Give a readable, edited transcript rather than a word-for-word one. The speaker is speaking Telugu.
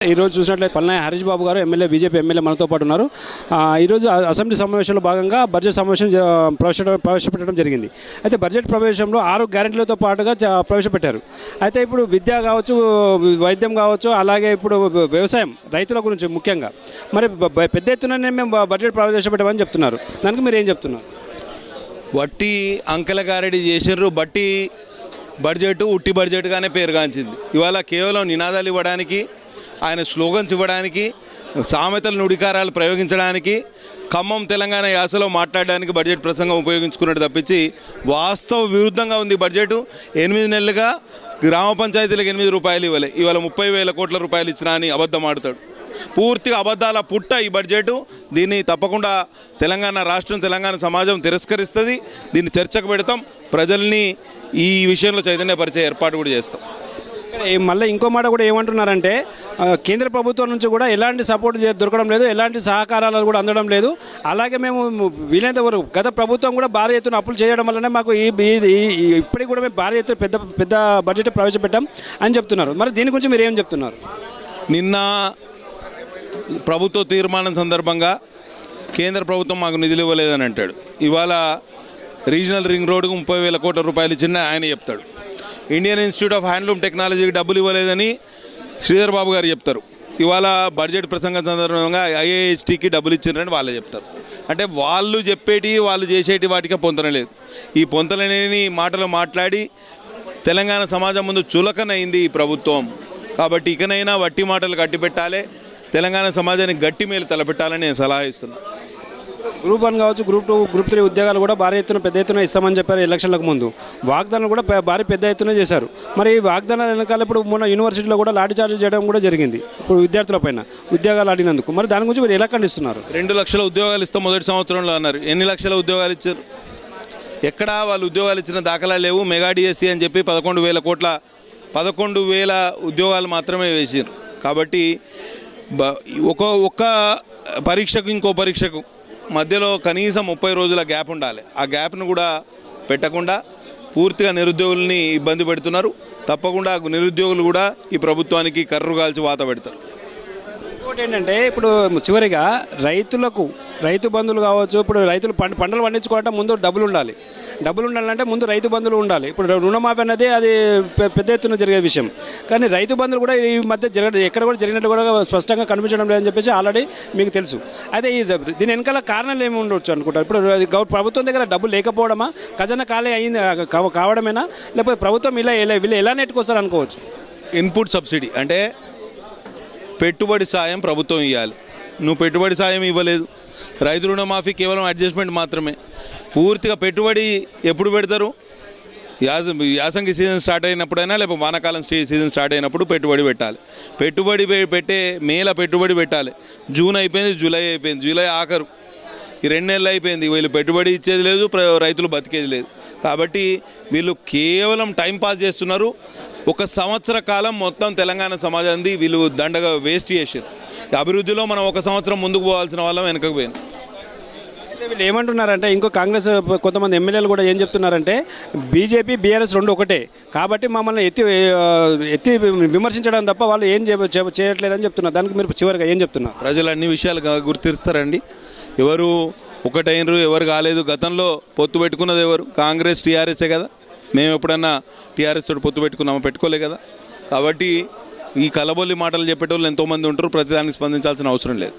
ఈ రోజు చూసినట్లయితే పల్నాయ హరీష్ బాబు గారు ఎమ్మెల్యే బీజేపీ ఎమ్మెల్యే మనతో పాటు ఉన్నారు. ఈరోజు అసెంబ్లీ సమావేశంలో భాగంగా బడ్జెట్ సమావేశం ప్రవేశపెట్టడం జరిగింది. అయితే బడ్జెట్ ప్రవేశంలో 6 గ్యారెంటీలతో పాటుగా ప్రవేశపెట్టారు. అయితే ఇప్పుడు విద్య కావచ్చు, వైద్యం కావచ్చు, అలాగే ఇప్పుడు వ్యవసాయం రైతుల గురించి ముఖ్యంగా మరి పెద్ద ఎత్తుననే మేము బడ్జెట్ ప్రవేశపెట్టామని చెప్తున్నారు. దానికి మీరు ఏం చెప్తున్నారు? వట్టి అంకెల గారెడీ చేసిర్రు. బట్టి బడ్జెట్ ఉట్టి బడ్జెట్గానే పేరుగాంచింది. ఇవాళ కేవలం నినాదాలు ఇవ్వడానికి, ఆయన స్లోగన్స్ ఇవ్వడానికి, సామెతలు నుడికారాలు ప్రయోగించడానికి, ఖమ్మం తెలంగాణ యాసలో మాట్లాడడానికి బడ్జెట్ ప్రసంగం ఉపయోగించుకున్నట్టు తప్పించి వాస్తవ విరుద్ధంగా ఉంది. బడ్జెట్ 8 నెలలుగా గ్రామ పంచాయతీలకు 8 రూపాయలు ఇవ్వలే, ఇవాళ 30,000 కోట్ల రూపాయలు ఇచ్చినా అని అబద్ధం ఆడుతాడు. పూర్తిగా అబద్ధాల పుట్ట ఈ బడ్జెట్. దీన్ని తప్పకుండా తెలంగాణ రాష్ట్రం, తెలంగాణ సమాజం తిరస్కరిస్తుంది. దీన్ని చర్చకు పెడతాం. ప్రజల్ని ఈ విషయంలో చైతన్యపరిచే ఏర్పాటు కూడా చేస్తాం. మళ్ళీ ఇంకో మాట కూడా ఏమంటున్నారంటే, కేంద్ర ప్రభుత్వం నుంచి కూడా ఎలాంటి సపోర్ట్ దొరకడం లేదు, ఎలాంటి సహకారాలు కూడా అందడం లేదు. అలాగే మేము వీలైనంత వరకు గత ప్రభుత్వం కూడా భారీ ఎత్తున అప్పులు చేయడం వల్లనే మాకు ఇప్పటికి కూడా మేము భారీ ఎత్తున పెద్ద బడ్జెట్ ప్రవేశపెట్టాం అని చెప్తున్నారు. మరి దీని గురించి మీరు ఏం చెప్తున్నారు? నిన్న ప్రభుత్వ తీర్మానం సందర్భంగా కేంద్ర ప్రభుత్వం మాకు నిధులు ఇవ్వలేదని అంటాడు. ఇవాళ రీజనల్ రింగ్ రోడ్డుకు 30,000 కోట్ల రూపాయలు ఇచ్చిన ఆయన చెప్తాడు. ఇండియన్ ఇన్స్టిట్యూట్ ఆఫ్ హ్యాండ్లూమ్ టెక్నాలజీకి డబ్బులు ఇవ్వలేదని శ్రీధర్ బాబు గారు చెప్తారు. ఇవాళ బడ్జెట్ ప్రసంగం సందర్భంగా ఐఐహెచ్టీకి డబ్బులు ఇచ్చిండ్రని వాళ్ళే చెప్తారు. అంటే వాళ్ళు చెప్పేటి, వాళ్ళు చేసేటి వాటికి పొంతనలేదు. ఈ పొంతనలేని మాటలు మాట్లాడి తెలంగాణ సమాజం ముందు చులకనైంది ఈ ప్రభుత్వం. కాబట్టి ఇకనైనా వట్టి మాటలు కట్టిపెట్టాలి, తెలంగాణ సమాజానికి గట్టి మేలు తలపెట్టాలని నేను సలహా ఇస్తున్నాను. గ్రూప్ 1 కావచ్చు, గ్రూప్ 2, గ్రూప్ 3 ఉద్యోగాలు కూడా భారీ ఎత్తున పెద్ద ఎత్తున ఇస్తామని చెప్పారు. ఎలక్షన్లకు ముందు వాగ్దానాలు కూడా భారీ పెద్ద ఎత్తున చేశారు. మరి ఈ వాగ్దానాల వెనకాల ఇప్పుడు మొన్న యూనివర్సిటీలో కూడా లాఠీ చార్జ్ చేయడం కూడా జరిగింది ఇప్పుడు ఉద్యోగాల పైన ఉద్యోగాలు అడిగినందుకు. మరి దాని గురించి మీరు ఎలా ఖండిస్తున్నారు? 2 లక్షల ఉద్యోగాలు ఇస్తాం మొదటి సంవత్సరంలో అన్నారు. ఎన్ని లక్షల ఉద్యోగాలు ఇచ్చారు? ఎక్కడా వాళ్ళు ఉద్యోగాలు ఇచ్చిన దాఖలా లేవు. మెగా డిఎస్సి అని చెప్పి 11,000 ఉద్యోగాలు మాత్రమే వేసారు. కాబట్టి ఒక్క పరీక్షకు ఇంకో పరీక్షకు మధ్యలో కనీసం 30 రోజుల గ్యాప్ ఉండాలి. ఆ గ్యాప్ను కూడా పెట్టకుండా పూర్తిగా నిరుద్యోగుల్ని ఇబ్బంది పెడుతున్నారు. తప్పకుండా నిరుద్యోగులు కూడా ఈ ప్రభుత్వానికి కర్రు కాల్చి వాత పెడతారు. ఇంకోటి ఏంటంటే, ఇప్పుడు చివరిగా రైతు బంధువులు కావచ్చు, ఇప్పుడు రైతులు పంటలు పండించుకోవాలంటే ముందు డబ్బులు ఉండాలంటే ముందు రైతు బంధువులు ఉండాలి. ఇప్పుడు రుణమాఫీ అనేది అది పెద్ద ఎత్తున జరిగే విషయం. కానీ రైతు బంధువులు కూడా ఈ మధ్య ఎక్కడ కూడా జరిగినట్టు కూడా స్పష్టంగా కనిపించడం లేదని చెప్పేసి ఆల్రెడీ మీకు తెలుసు. అయితే దీని వెనకాల కారణాలు ఏమి ఉండొచ్చు అనుకుంటారు? ఇప్పుడు ప్రభుత్వం దగ్గర డబ్బులు లేకపోవడమా, ఖజానా ఖాళీ అయింది కావడమేనా, లేకపోతే ప్రభుత్వం వీళ్ళు ఎలా నెట్టుకొస్తారు అనుకోవచ్చు? ఇన్పుట్ సబ్సిడీ అంటే పెట్టుబడి సాయం ప్రభుత్వం ఇవ్వాలి. నువ్వు పెట్టుబడి సాయం ఇవ్వలేదు. రైతు రుణమాఫీ కేవలం అడ్జస్ట్మెంట్ మాత్రమే. పూర్తిగా పెట్టుబడి ఎప్పుడు పెడతారు? యాసంగి సీజన్ స్టార్ట్ అయినప్పుడైనా, లేకపోతే వానాకాలం సీజన్ స్టార్ట్ అయినప్పుడు పెట్టుబడి పెట్టాలి. పెట్టుబడి పెట్టే మేల పెట్టుబడి పెట్టాలి. జూన్ అయిపోయింది, జూలై అయిపోయింది, జూలై ఆఖరు, ఈ 2 నెలలు అయిపోయింది. వీళ్ళు పెట్టుబడి ఇచ్చేది లేదు, రైతులు బతికేది లేదు. కాబట్టి వీళ్ళు కేవలం టైంపాస్ చేస్తున్నారు. 1 సంవత్సర కాలం మొత్తం తెలంగాణ సమాజాన్ని వీళ్ళు దండగా వేస్ట్ చేశారు. అభివృద్ధిలో మనం 1 సంవత్సరం ముందుకు పోవాల్సిన వాళ్ళం వెనకకు పోయింది. వీళ్ళు ఏమంటున్నారంటే, ఇంకో కాంగ్రెస్ కొంతమంది ఎమ్మెల్యేలు కూడా ఏం చెప్తున్నారంటే, బీజేపీ బీఆర్ఎస్ 2 ఒకటే కాబట్టి మమ్మల్ని ఎత్తి విమర్శించడం తప్ప వాళ్ళు ఏం చేయట్లేదని చెప్తున్నారు. దానికి మీరు చివరిగా ఏం చెప్తున్నారు? ప్రజలు అన్ని విషయాలు గుర్తిస్తారండి. ఎవరు ఒకటైనరు, ఎవరు కాలేదు. గతంలో పొత్తు పెట్టుకున్నది ఎవరు? కాంగ్రెస్, టీఆర్ఎస్ఏ కదా. మేము ఎప్పుడన్నా టీఆర్ఎస్ తోటి పొత్తు పెట్టుకున్నామో? పెట్టుకోలే కదా. కాబట్టి ఈ కలబొల్లి మాటలు చెప్పేటోళ్ళు ఎంతోమంది ఉంటారు. ప్రతిదానికి స్పందించాల్సిన అవసరం లేదు.